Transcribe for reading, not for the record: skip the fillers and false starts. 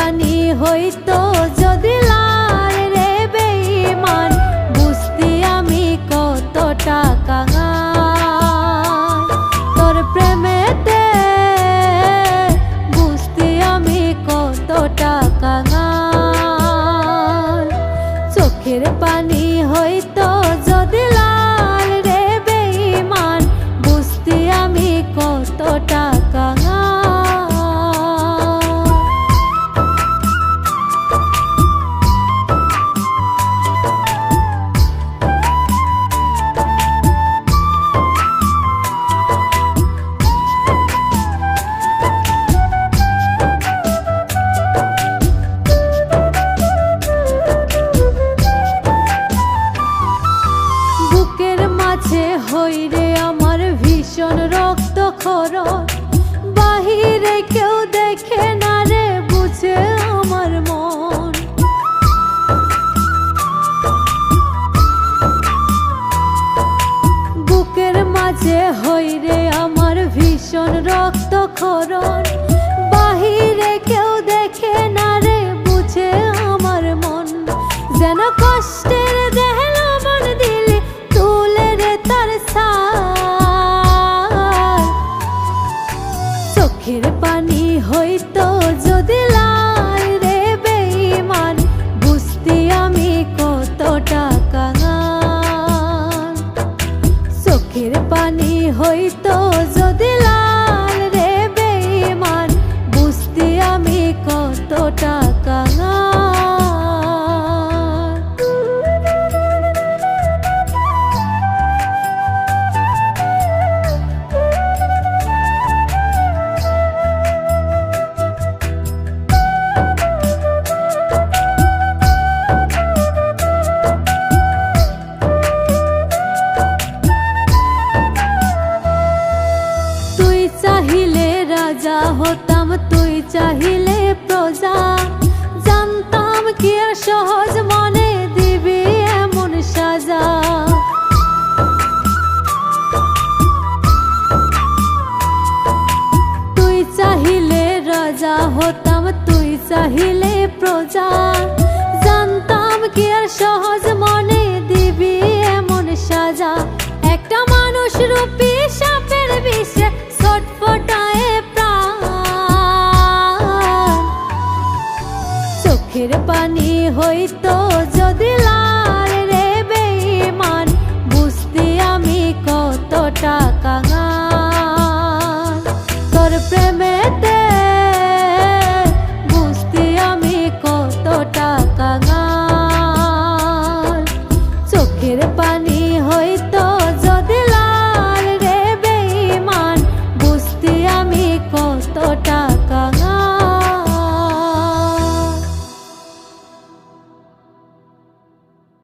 পানি হইতো যদি লাল রে বেঈমান, বুঝতি আমি কতটা কাঙাল। তোর প্রেমেতে বুঝতি আমি কতটা কাঙাল। চোখের পানি হইতো যদি লাল রে বেঈমান, বুঝতি আমি কতটা কাঙাল। হইরে আমার ভীষণ রক্তক্ষরণ, বাহিরে কেউ দেখে না রে, বুঝে আমার মন। বুকের মাঝে হইরে আমার ভীষণ রক্তক্ষরণ, বাহিরে কেউ দেখে না রে, বুঝে আমার মন। যেন কষ্টের দেহল মন দিলে তুলে রে তার সার। চোখের পানি হইতো যদি লাল রে বেঈমান, বুঝতি আমি কতটা কাঙাল। চোখের পানি হইতো যদি লাল রে বেঈমান, বুঝতি আমি কতটা কাঙাল। চাহিলে রাজা হতাম, তুই চাহিলে প্রজা, জানতাম কি আর সহজ মনে দিবি এমন সাজা। তুই চাহিলে রাজা হতাম, তুই চাহিলে প্রজা, জানতাম কি আর সহজ মনে দিবি এমন সাজা। একটা মানুষ রূপী সাপের বিষে ছটফটায় প্রাণ। চোখের পানি হইতো যদি লাল রে বেঈমান, বুঝতি আমি কতটা কাঙাল। তোর প্রেমেতে বুঝতি আমি কতটা কাঙাল। চোখের পানি হই